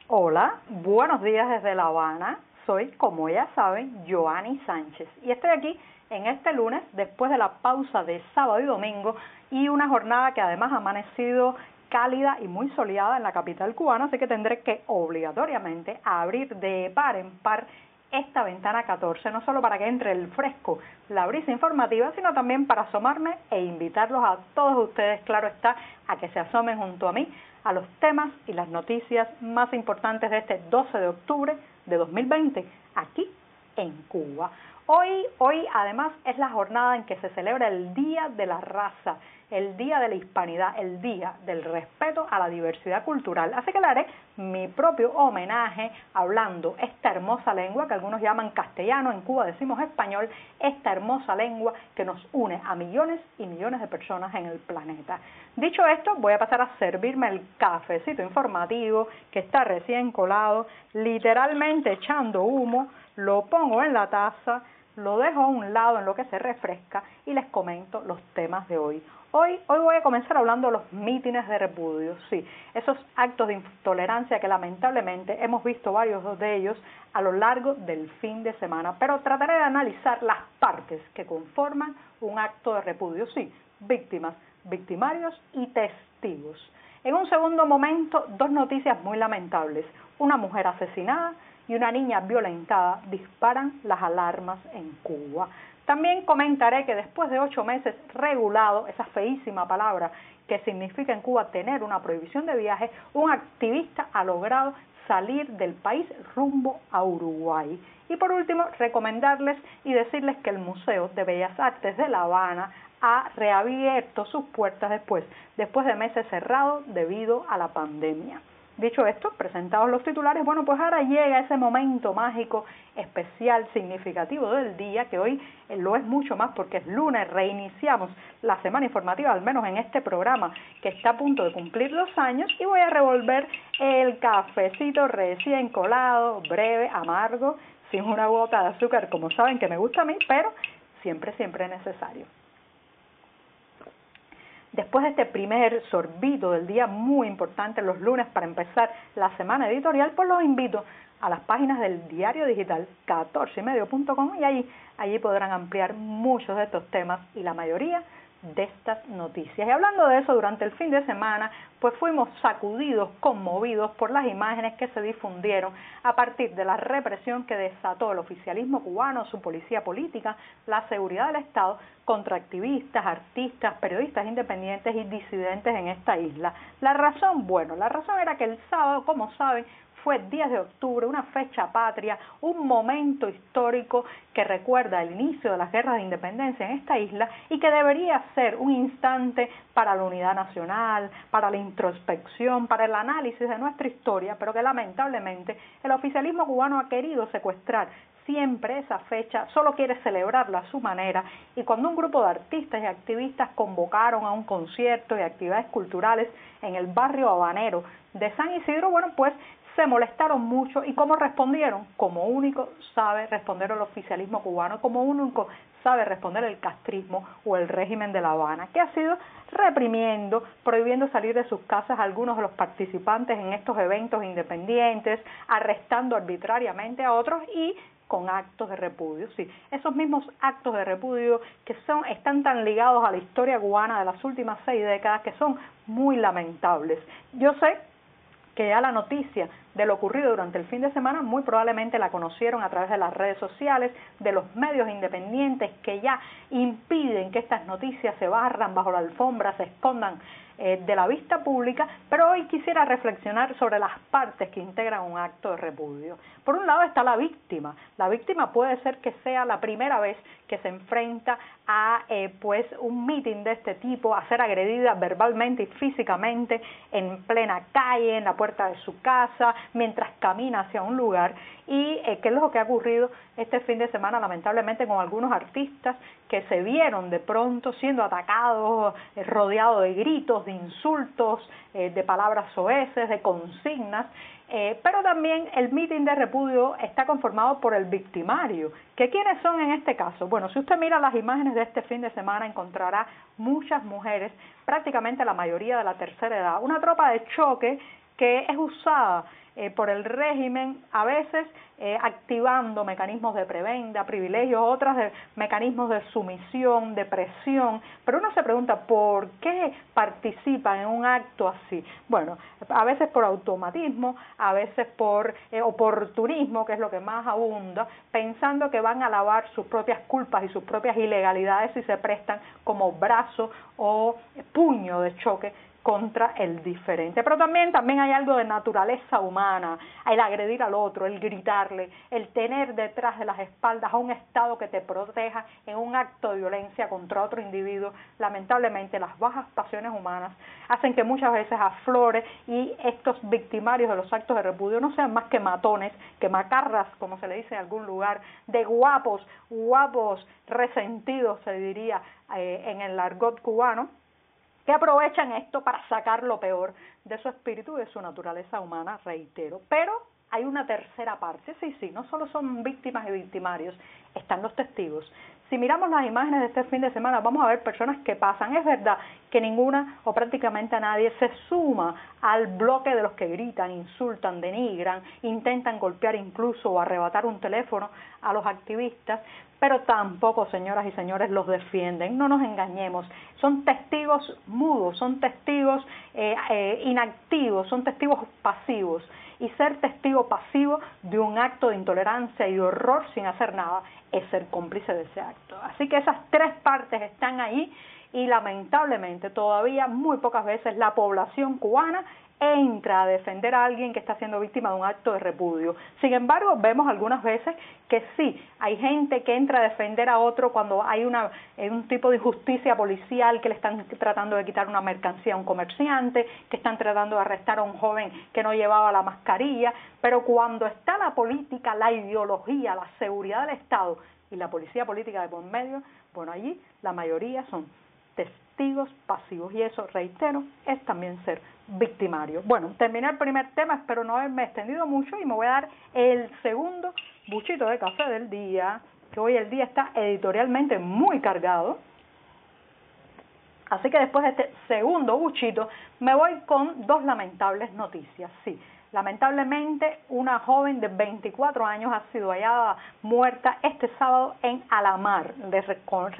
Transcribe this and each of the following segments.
Hola, buenos días desde La Habana. Soy, como ya saben, Joanny Sánchez y estoy aquí en este lunes después de la pausa de sábado y domingo y una jornada que además ha amanecido cálida y muy soleada en la capital cubana, así que tendré que obligatoriamente abrir de par en par esta ventana 14, no solo para que entre el fresco, la brisa informativa, sino también para asomarme e invitarlos a todos ustedes, claro está, a que se asomen junto a mí a los temas y las noticias más importantes de este 12 de octubre de 2020, aquí en Cuba. Hoy además es la jornada en que se celebra el Día de la Raza, el Día de la Hispanidad, el Día del Respeto a la Diversidad Cultural. Así que le haré mi propio homenaje hablando esta hermosa lengua que algunos llaman castellano, en Cuba decimos español, esta hermosa lengua que nos une a millones y millones de personas en el planeta. Dicho esto, voy a pasar a servirme el cafecito informativo que está recién colado, literalmente echando humo, lo pongo en la taza, lo dejo a un lado en lo que se refresca y les comento los temas de hoy. Hoy voy a comenzar hablando de los mítines de repudio, sí, esos actos de intolerancia que lamentablemente hemos visto varios de ellos a lo largo del fin de semana, pero trataré de analizar las partes que conforman un acto de repudio, sí, víctimas, victimarios y testigos. En un segundo momento, dos noticias muy lamentables, una mujer asesinada y una niña violentada disparan las alarmas en Cuba. También comentaré que después de 8 meses regulado, esa feísima palabra que significa en Cuba tener una prohibición de viaje, un activista ha logrado salir del país rumbo a Uruguay. Y por último, recomendarles y decirles que el Museo de Bellas Artes de La Habana ha reabierto sus puertas después de meses cerrados debido a la pandemia. Dicho esto, presentados los titulares, bueno, pues ahora llega ese momento mágico, especial, significativo del día, que hoy lo es mucho más porque es lunes, reiniciamos la semana informativa, al menos en este programa que está a punto de cumplir 2 años, y voy a revolver el cafecito recién colado, breve, amargo, sin una gota de azúcar, como saben que me gusta a mí, pero siempre es necesario. Después de este primer sorbito del día muy importante los lunes para empezar la semana editorial, pues los invito a las páginas del diario digital 14ymedio.com y allí podrán ampliar muchos de estos temas y la mayoría de estas noticias. Y hablando de eso, durante el fin de semana, pues fuimos sacudidos, conmovidos por las imágenes que se difundieron a partir de la represión que desató el oficialismo cubano, su policía política, la seguridad del Estado, contra activistas, artistas, periodistas independientes y disidentes en esta isla. La razón era que el sábado, como saben, fue 10 de octubre, una fecha patria, un momento histórico que recuerda el inicio de las guerras de independencia en esta isla y que debería ser un instante para la unidad nacional, para la introspección, para el análisis de nuestra historia, pero que lamentablemente el oficialismo cubano ha querido secuestrar siempre esa fecha, solo quiere celebrarla a su manera, y cuando un grupo de artistas y activistas convocaron a un concierto y actividades culturales en el barrio habanero de San Isidro, bueno, pues se molestaron mucho. ¿Y cómo respondieron? Como único sabe responder el oficialismo cubano, como único sabe responder el castrismo o el régimen de La Habana, que ha sido reprimiendo, prohibiendo salir de sus casas a algunos de los participantes en estos eventos independientes, arrestando arbitrariamente a otros y con actos de repudio. Sí, esos mismos actos de repudio que están tan ligados a la historia cubana de las últimas 6 décadas que son muy lamentables. Yo sé que ya la noticia de lo ocurrido durante el fin de semana muy probablemente la conocieron a través de las redes sociales, de los medios independientes que ya impiden que estas noticias se barran bajo la alfombra, se escondan de la vista pública, pero hoy quisiera reflexionar sobre las partes que integran un acto de repudio. Por un lado está la víctima. La víctima puede ser que sea la primera vez que se enfrenta a pues un mitin de este tipo, a ser agredida verbalmente y físicamente en plena calle, en la puerta de su casa, mientras camina hacia un lugar. Y qué es lo que ha ocurrido este fin de semana, lamentablemente, con algunos artistas que se vieron de pronto siendo atacados, rodeados de gritos, de insultos, de palabras soeces, de consignas. Pero también el mitin de repudio está conformado por el victimario. ¿Que quiénes son en este caso? Bueno, si usted mira las imágenes de este fin de semana, encontrará muchas mujeres, prácticamente la mayoría de la tercera edad, una tropa de choque que es usada por el régimen, a veces activando mecanismos de prebenda, privilegios, otras de mecanismos de sumisión, de presión, pero uno se pregunta ¿por qué participan en un acto así? Bueno, a veces por automatismo, a veces por oportunismo, que es lo que más abunda, pensando que van a lavar sus propias culpas y sus propias ilegalidades si se prestan como brazo o puño de choque contra el diferente. Pero también hay algo de naturaleza humana, el agredir al otro, el gritarle, el tener detrás de las espaldas a un Estado que te proteja en un acto de violencia contra otro individuo. Lamentablemente las bajas pasiones humanas hacen que muchas veces aflore y estos victimarios de los actos de repudio no sean más que matones, que macarras, como se le dice en algún lugar, de guapos resentidos, se diría en el argot cubano, que aprovechan esto para sacar lo peor de su espíritu y de su naturaleza humana, reitero. Pero hay una tercera parte, sí, no solo son víctimas y victimarios, están los testigos. Si miramos las imágenes de este fin de semana, vamos a ver personas que pasan. Es verdad que ninguna o prácticamente nadie se suma al bloque de los que gritan, insultan, denigran, intentan golpear incluso o arrebatar un teléfono a los activistas, pero tampoco, señoras y señores, los defienden. No nos engañemos, son testigos mudos, son testigos inactivos, son testigos pasivos. Y ser testigo pasivo de un acto de intolerancia y de horror sin hacer nada es ser cómplice de ese acto. Así que esas tres partes están ahí y lamentablemente todavía muy pocas veces la población cubana entra a defender a alguien que está siendo víctima de un acto de repudio. Sin embargo, vemos algunas veces que sí, hay gente que entra a defender a otro cuando hay un tipo de injusticia policial, que le están tratando de quitar una mercancía a un comerciante, que están tratando de arrestar a un joven que no llevaba la mascarilla, pero cuando está la política, la ideología, la seguridad del Estado y la policía política de por medio, bueno, allí la mayoría son testigos pasivos y eso, reitero, es también ser victimario. Bueno, terminé el primer tema, espero no haberme extendido mucho y me voy a dar el segundo buchito de café del día, que hoy el día está editorialmente muy cargado. Así que después de este segundo buchito me voy con dos lamentables noticias. Sí, lamentablemente una joven de 24 años ha sido hallada muerta este sábado en Alamar. Les recuerdo,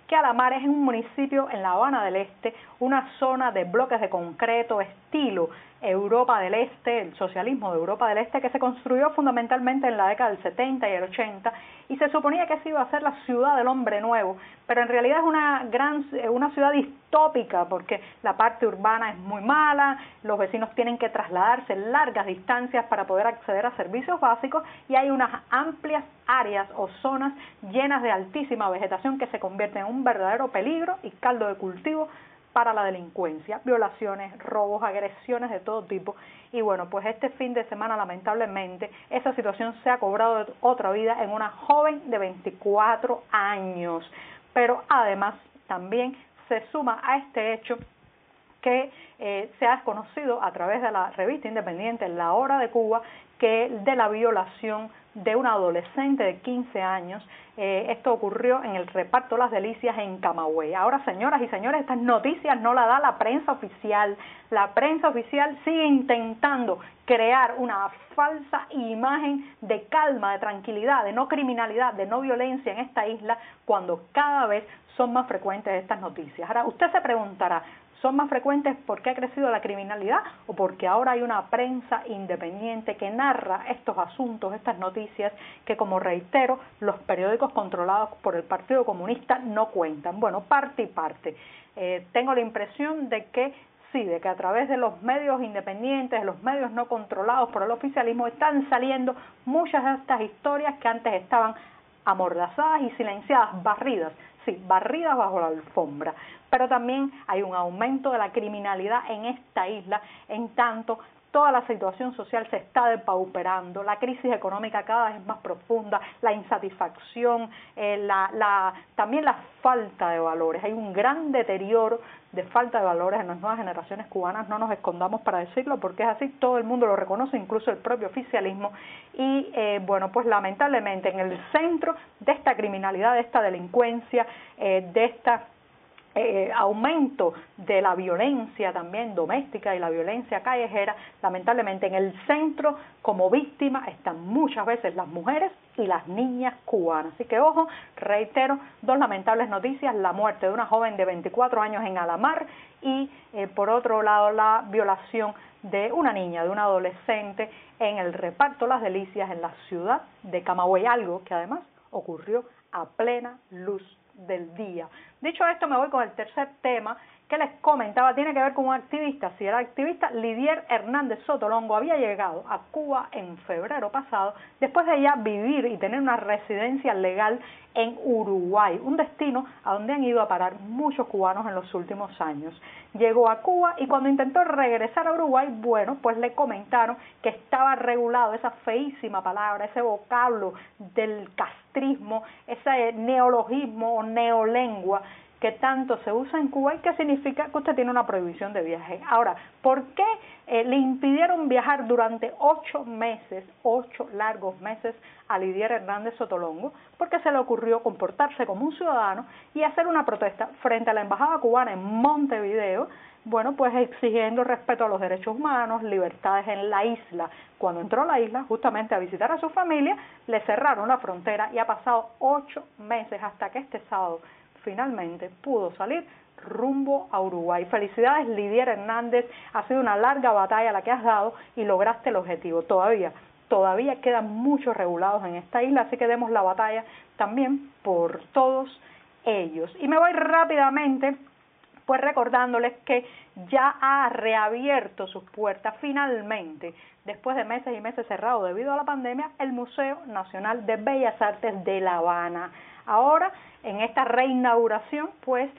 que Alamar es un municipio en La Habana del Este, una zona de bloques de concreto estilo Europa del Este, el socialismo de Europa del Este, que se construyó fundamentalmente en la década del 70 y el 80, y se suponía que esa iba a ser la ciudad del hombre nuevo, pero en realidad es una ciudad distópica, porque la parte urbana es muy mala, los vecinos tienen que trasladarse largas distancias para poder acceder a servicios básicos, y hay unas amplias áreas o zonas llenas de altísima vegetación que se convierten en un verdadero peligro y caldo de cultivo para la delincuencia, violaciones, robos, agresiones de todo tipo. Y bueno, pues este fin de semana lamentablemente esa situación se ha cobrado otra vida en una joven de 24 años. Pero además también se suma a este hecho que se ha conocido a través de la revista independiente La Hora de Cuba, que de la violación de una adolescente de 15 años. Esto ocurrió en el reparto Las Delicias en Camagüey. Ahora, señoras y señores, estas noticias no las da la prensa oficial. La prensa oficial sigue intentando crear una falsa imagen de calma, de tranquilidad, de no criminalidad, de no violencia en esta isla, cuando cada vez son más frecuentes estas noticias. Ahora, usted se preguntará, ¿son más frecuentes porque ha crecido la criminalidad o porque ahora hay una prensa independiente que narra estos asuntos, estas noticias, que, como reitero, los periódicos controlados por el Partido Comunista no cuentan? Bueno, parte y parte. Tengo la impresión de que sí, de que a través de los medios independientes, de los medios no controlados por el oficialismo, están saliendo muchas de estas historias que antes estaban amordazadas y silenciadas, barridas bajo la alfombra. Pero también hay un aumento de la criminalidad en esta isla, en tanto toda la situación social se está depauperando, la crisis económica cada vez más profunda, la insatisfacción, también la falta de valores. Hay un gran deterioro de falta de valores en las nuevas generaciones cubanas, no nos escondamos para decirlo, porque es así, todo el mundo lo reconoce, incluso el propio oficialismo, y bueno, pues lamentablemente en el centro de esta criminalidad, de esta delincuencia, de esta aumento de la violencia también doméstica y la violencia callejera, lamentablemente en el centro como víctimas están muchas veces las mujeres y las niñas cubanas. Así que ojo, reitero, dos lamentables noticias: la muerte de una joven de 24 años en Alamar y por otro lado la violación de una niña, de una adolescente en el reparto Las Delicias en la ciudad de Camagüey, algo que además ocurrió a plena luz del día. Dicho esto, me voy con el tercer tema que les comentaba, tiene que ver con un activista. Si el activista Lidier Hernández Sotolongo había llegado a Cuba en febrero pasado, después de ya vivir y tener una residencia legal en Uruguay, un destino a donde han ido a parar muchos cubanos en los últimos años. Llegó a Cuba y cuando intentó regresar a Uruguay, bueno, pues le comentaron que estaba regulado, esa feísima palabra, ese vocablo del castrismo, ese neologismo o neolengua que tanto se usa en Cuba y que significa que usted tiene una prohibición de viaje. Ahora, ¿por qué le impidieron viajar durante 8 meses, 8 largos meses a Lidier Hernández Sotolongo? Porque se le ocurrió comportarse como un ciudadano y hacer una protesta frente a la embajada cubana en Montevideo, bueno, pues exigiendo respeto a los derechos humanos, libertades en la isla. Cuando entró a la isla justamente a visitar a su familia, le cerraron la frontera y ha pasado 8 meses hasta que este sábado finalmente pudo salir rumbo a Uruguay. Felicidades, Lidier Hernández, ha sido una larga batalla la que has dado y lograste el objetivo. Todavía quedan muchos regulados en esta isla, así que demos la batalla también por todos ellos. Y me voy rápidamente pues recordándoles que ya ha reabierto sus puertas finalmente, después de meses y meses cerrado debido a la pandemia, el Museo Nacional de Bellas Artes de La Habana. Ahora, en esta reinauguración, pues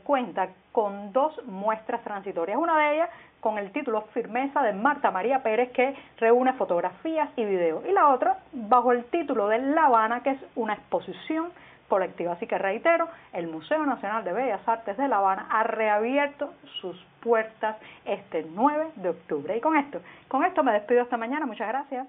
cuenta con 2 muestras transitorias. Una de ellas con el título Firmeza de Marta María Pérez, que reúne fotografías y videos. Y la otra bajo el título de La Habana, que es una exposición colectiva. Así que reitero, el Museo Nacional de Bellas Artes de La Habana ha reabierto sus puertas este 9 de octubre. Y con esto me despido esta mañana. Muchas gracias.